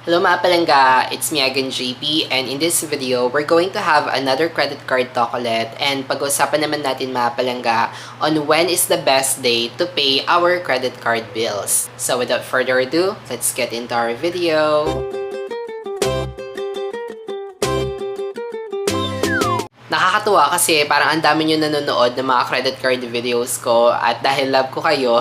Hello mga palangga, it's me again JP, and in this video, we're going to have another credit card talk ulit, and pag-usapan naman natin mga palangga on when is the best day to pay our credit card bills. So without further ado, let's get into our video. Nakakatuwa kasi parang ang dami nyo nanonood ng mga credit card videos ko at dahil love ko kayo,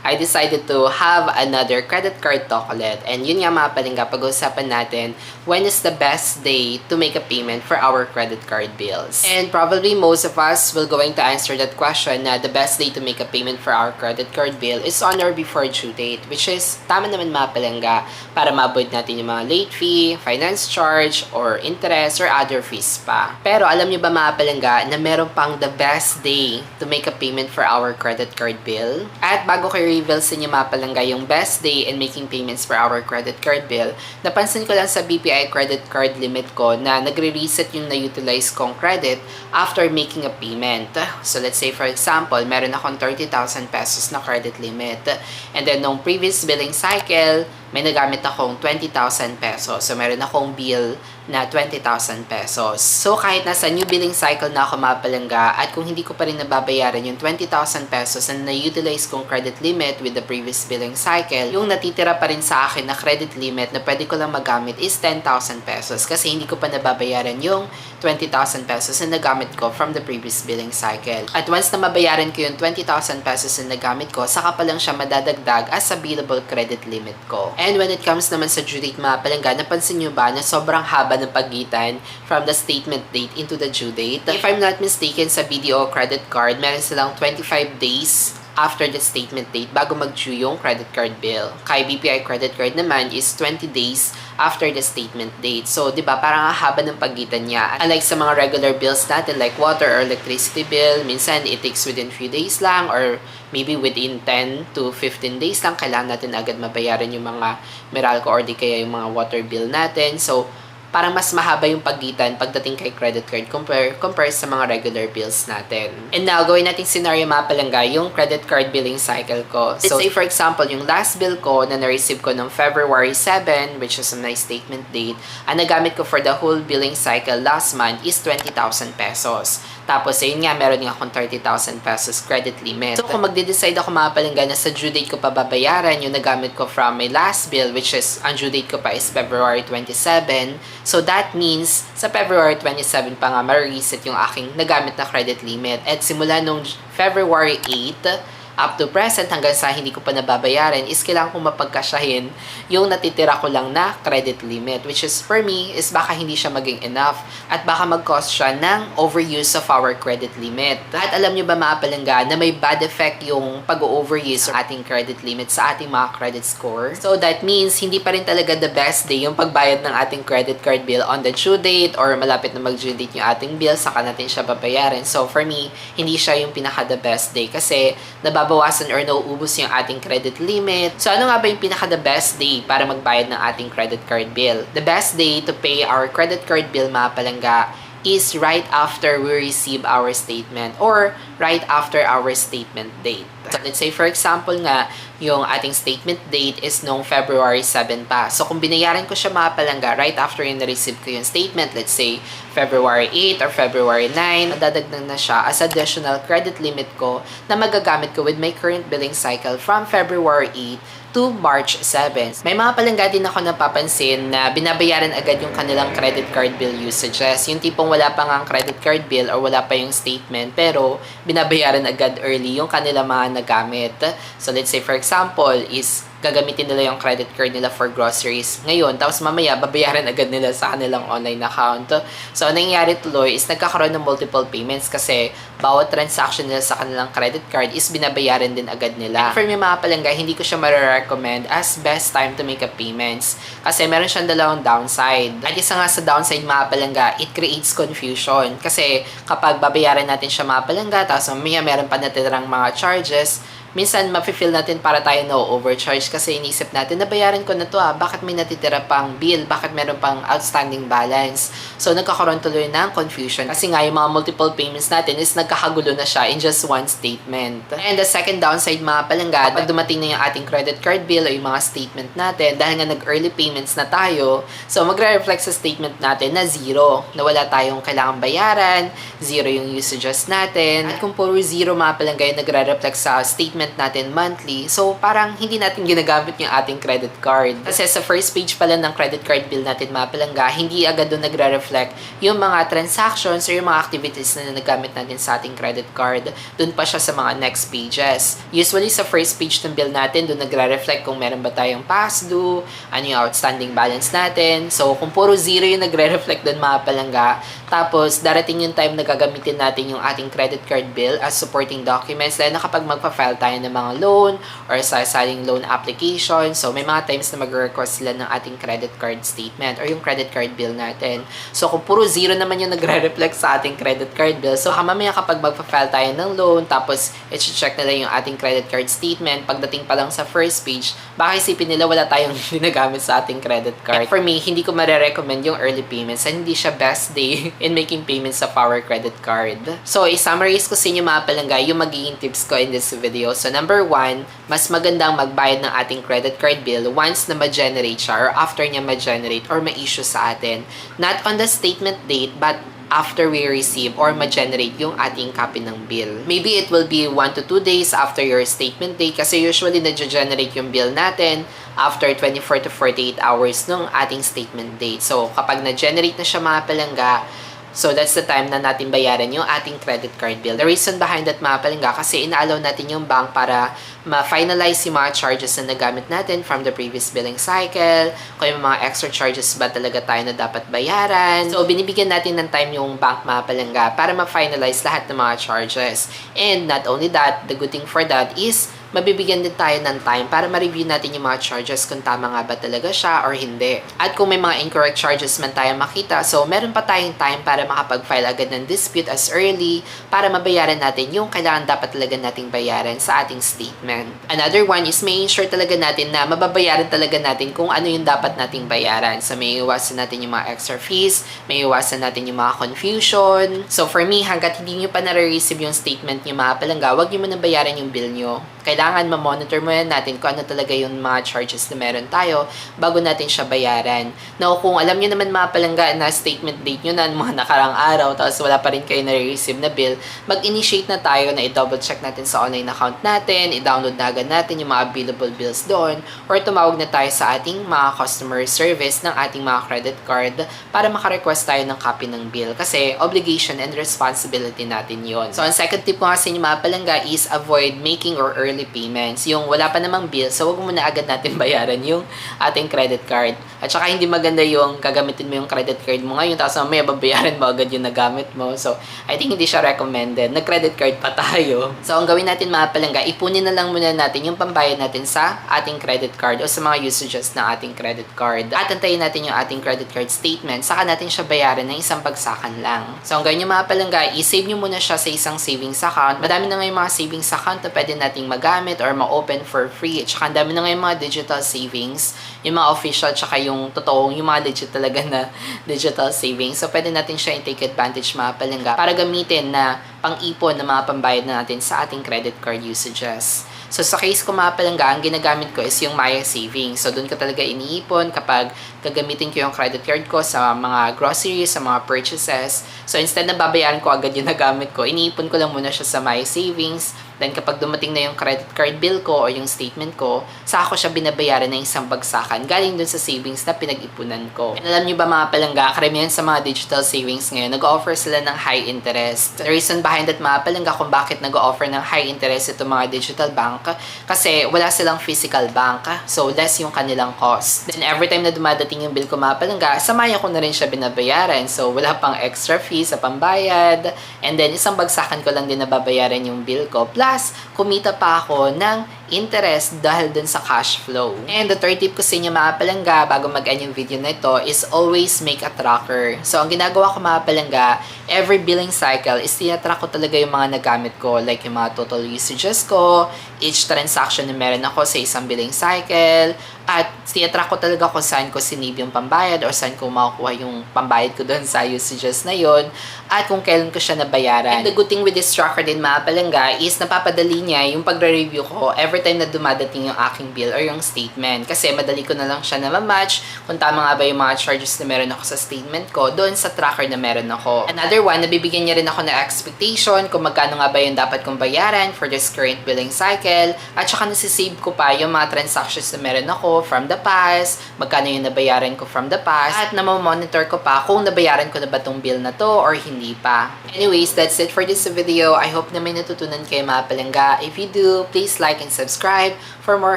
I decided to have another credit card talk ulit. And yun nga mga palangga, pag-usapan natin when is the best day to make a payment for our credit card bills. And probably most of us will going to answer that question na the best day to make a payment for our credit card bill is on or before due date, which is tama naman mga palangga para ma-avoid natin yung mga late fee, finance charge, or interest or other fees pa. Pero alam nyo ba mga palangga na meron pang the best day to make a payment for our credit card bill? At bago kayo reveal sa inyo mga palangga yung best day in making payments for our credit card bill, napansin ko lang sa BPI credit card limit ko na nagre-reset yung na-utilize kong credit after making a payment. So let's say for example, meron akong 30,000 pesos na credit limit. And then nung previous billing cycle, may nagamit akong 20,000 pesos. So, meron akong bill na 20,000 pesos. So, kahit nasa new billing cycle na ako mga palangga at kung hindi ko pa rin nababayaran yung 20,000 pesos na na-utilize kong credit limit with the previous billing cycle, yung natitira pa rin sa akin na credit limit na pwede ko lang magamit is 10,000 pesos kasi hindi ko pa nababayaran yung 20,000 pesos na nagamit ko from the previous billing cycle. At once na mabayaran ko yung 20,000 pesos na nagamit ko, saka pa lang siya madadagdag as available credit limit ko. And when it comes naman sa due date mga palangga, napansin nyo ba na sobrang haba ng pagitan from the statement date into the due date? If I'm not mistaken, sa BDO credit card, meron silang 25 days after the statement date bago mag-due yung credit card bill. Kay BPI credit card naman is 20 days after the statement date. So, di ba, parang haba ng pagitan niya. Unlike sa mga regular bills natin like water or electricity bill, minsan it takes within few days lang or maybe within 10 to 15 days lang kailangan natin agad mabayaran yung mga Meralco or di kaya yung mga water bill natin. So, parang mas mahaba yung pagitan pagdating kay credit card compare sa mga regular bills natin. And now, gawin natin scenario mga palangga yung credit card billing cycle ko. So, let's say for example, yung last bill ko na na-receive ko noong February 7, which is my statement date, ang nagamit ko for the whole billing cycle last month is 20,000 pesos. Tapos, ayun nga, meron nga akong 30,000 pesos credit limit. So, kung magde-decide ako mga palangga na sa due date ko pa babayaran yung nagamit ko from my last bill, which is, ang due date ko pa is February 27. So, that means, sa February 27 pa nga, ma-reset yung aking nagamit na credit limit. At simula nung February 8, up to present hanggang sa hindi ko pa nababayaran is kailangan kong mapagkasyahin yung natitira ko lang na credit limit, which is for me is baka hindi siya maging enough at baka mag-cause siya ng overuse of our credit limit. At alam nyo ba mga palangga na may bad effect yung pag-overuse ng ating credit limit sa ating mga credit score? So that means hindi pa rin talaga the best day yung pagbayad ng ating credit card bill on the due date or malapit na mag-due date yung ating bill saka natin siya babayaran. So for me, hindi siya yung pinaka the best day kasi nababawasan or nauubos yung ating credit limit. So, ano nga ba yung pinaka-the best day para magbayad ng ating credit card bill? The best day to pay our credit card bill, mga palangga, is right after we receive our statement or right after our statement date. So, let's say for example nga, yung ating statement date is nung February 7 pa. So, kung binayaran ko siya mga palangga right after yung na-receive ko yung statement, let's say February 8 or February 9, madadagdag na siya as additional credit limit ko na magagamit ko with my current billing cycle from February 8 to March 7. May mga palangga din ako napapansin na binabayaran agad yung kanilang credit card bill usages. Yung tipong wala pa nga ang credit card bill or wala pa yung statement pero binabayaran agad early yung kanilang mga nagamit. So let's say for example is gagamitin nila yung credit card nila for groceries ngayon, tapos mamaya babayaran agad nila sa kanilang online account. So, ang nangyayari tuloy is nagkakaroon ng multiple payments kasi bawat transaction nila sa kanilang credit card is binabayaran din agad nila. For me mga palangga, hindi ko siya marirecommend as best time to make a payments kasi meron siyang dalawang downside. At isa nga sa downside mga palangga, it creates confusion kasi kapag babayaran natin siya mga palangga, tapos mamaya meron pa natirang mga charges, minsan mafe-feel natin para tayo na-overcharge kasi inisip natin, nabayaran ko na to bakit may natitira pang bill? Bakit meron pang outstanding balance? So, nagkakaroon tuloy ng confusion kasi nga yung mga multiple payments natin is nagkakagulo na siya in just one statement. And the second downside mga palangga, pag dumating na yung ating credit card bill o yung mga statement natin, dahil nga nag-early payments na tayo, so magre-reflect sa statement natin na zero, na wala tayong kailangang bayaran, zero yung usages natin, at kung puro zero mga palangga yung nagre-reflect sa statement natin monthly, so parang hindi natin ginagamit yung ating credit card. Kasi sa first page pala ng credit card bill natin mga palangga, hindi agad doon nagre-reflect yung mga transactions or yung mga activities na nagamit natin sa ating credit card. Doon pa siya sa mga next pages. Usually sa first page ng bill natin, doon nagre-reflect kung meron ba tayong past due, ano yung outstanding balance natin. So kung puro zero yung nagre-reflect doon mga palangga, tapos darating yung time na gagamitin natin yung ating credit card bill as supporting documents dahil na kapag magpa-file tayo ng mga loan or sa saling loan application, so may mga times na mag-request sila ng ating credit card statement or yung credit card bill natin. So kung puro zero naman yung nagre-reflect sa ating credit card bill, so mamaya kapag magpa-file tayo ng loan, tapos i-check nila yung ating credit card statement, pagdating pa lang sa first page, baka isipin nila wala tayong ginagamit sa ating credit card. For me, hindi ko marirecommend yung early payments and hindi siya best day in making payments sa our credit card. So, i-summarize ko sa inyo mga palangga yung magiging tips ko in this video. So, number 1, mas magandang magbayad ng ating credit card bill once na ma-generate siya or after niya ma-generate or ma-issue sa atin. Not on the statement date, but after we receive or ma-generate yung ating copy ng bill. Maybe it will be 1 to 2 days after your statement date kasi usually na-generate yung bill natin after 24 to 48 hours nung ating statement date. So, kapag na-generate na siya mga palangga, so that's the time na natin bayaran yung ating credit card bill. The reason behind that mga palangga, kasi inaalaw natin yung bank para ma-finalize yung mga charges na nagamit natin from the previous billing cycle, kung yung mga extra charges ba talaga tayo na dapat bayaran. So, binibigyan natin ng time yung bank mga palangga para ma-finalize lahat ng mga charges. And not only that, the good thing for that is mabibigyan din tayo ng time para ma-review natin yung mga charges kung tama nga ba talaga siya or hindi. At kung may mga incorrect charges man tayo makita, so meron pa tayong time para makapag-file agad ng dispute as early para mabayaran natin yung kailangan dapat talaga nating bayaran sa ating statement. Another one is may ensure talaga natin na mababayaran talaga natin kung ano yung dapat nating bayaran. So may iwasan natin yung mga extra fees, may iwasan natin yung mga confusion. So for me, hanggat hindi nyo pa nare-receive yung statement nyo mga palangga, huwag nyo muna bayaran yung bill nyo. Kailangan ma-monitor muna natin kung ano talaga yung mga charges na meron tayo bago natin siya bayaran. Now, kung alam nyo naman mga palangga na statement date nyo na mga nakarang araw tapos wala pa rin kayo na-receive na bill, mag-initiate na tayo na i-double check natin sa online account natin, i-download na agad natin yung mga available bills doon, or tumawag na tayo sa ating mga customer service ng ating mga credit card para maka-request tayo ng copy ng bill kasi obligation and responsibility natin yon. So, ang second tip ko nga sa inyo mga palangga is avoid making or early payments. Yung wala pa namang bill, so wag muna agad natin bayaran yung ating credit card. At saka hindi maganda yung gagamitin mo yung credit card mo ngayon tapos mamaya babayaran mo agad yung nagamit mo. So, I think hindi siya recommended. Nag-credit card pa tayo. So, ang gawin natin mga palangga, ipunin na lang muna natin yung pambayad natin sa ating credit card o sa mga usages ng ating credit card. At antayin natin yung ating credit card statement, saka natin siya bayaran ng isang bagsakan lang. So, ang gawin nyo mga palangga, i-save nyo muna siya sa isang savings account. Madami na ngayon mga savings account na pwede nating magamit or ma-open for free. At saka ang dami na ngayon mga digital savings, yung mga official, tsaka yung totoong, yung mga legit talaga na digital savings. So, pwede natin siya i-take advantage mga palangga para gamitin na pang-ipon na mga pambayad natin sa ating credit card usages. So, sa case ko mga palangga, ang ginagamit ko is yung Maya Savings. So, doon ka talaga iniipon kapag gagamitin ko yung credit card ko sa mga groceries, sa mga purchases. So, instead na babayaran ko agad yung nagamit ko, iniipon ko lang muna siya sa Maya Savings. Then, kapag dumating na yung credit card bill ko o yung statement ko, saka ko siya binabayaran ng isang bagsakan galing dun sa savings na pinag-ipunan ko. And alam nyo ba mga palangga, karamihan sa mga digital savings ngayon, nag-offer sila ng high interest. The reason behind that mga palangga kung bakit nag-offer ng high interest ito mga digital bank, kasi wala silang physical bank, so less yung kanilang cost. Then, every time na dumadating yung bill ko mga palangga, sa Maya ko na rin siya binabayaran. So, wala pang extra fees sa pambayad. And then, isang bagsakan ko lang din nababayaran yung bill ko. Plus, kumita pa ako ng interest dahil dun sa cash flow. And the third tip ko sa inyo mga palangga, bago mag-end yung video na ito, is always make a tracker. So, ang ginagawa ko mga palangga, every billing cycle is tinatrack ko talaga yung mga nagamit ko, like yung mga total usages ko, each transaction na meron ako sa isang billing cycle, at tinatrack ko talaga kung saan ko sinave yung pambayad or saan ko makukuha yung pambayad ko doon sa usages na yon at kung kailan ko siya nabayaran. And the good thing with this tracker din mga palangga is napapadali niya yung pagre-review ko every time na dumadating yung aking bill or yung statement. Kasi madali ko na lang siya na ma-match kung tama nga ba yung mga charges na meron ako sa statement ko doon sa tracker na meron ako. Another one, nabibigyan niya rin ako ng expectation kung magkano nga ba yung dapat kong bayaran for this current billing cycle at saka nasisave ko pa yung mga transactions na meron ako from the past, magkano yung nabayaran ko from the past, at namamonitor ko pa kung nabayaran ko na ba tong bill na to or hindi pa. Anyways, that's it for this video. I hope na may natutunan kayo mga palangga. If you do, please like and subscribe for more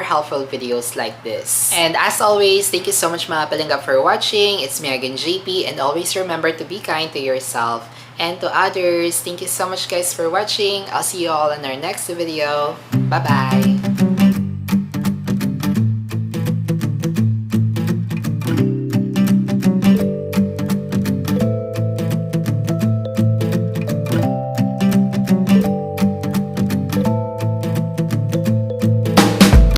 helpful videos like this. And as always, thank you so much mga palangga for watching. It's me again, JP, and always remember to be kind to yourself and to others. Thank you so much guys for watching. I'll see you all in our next video. Bye-bye!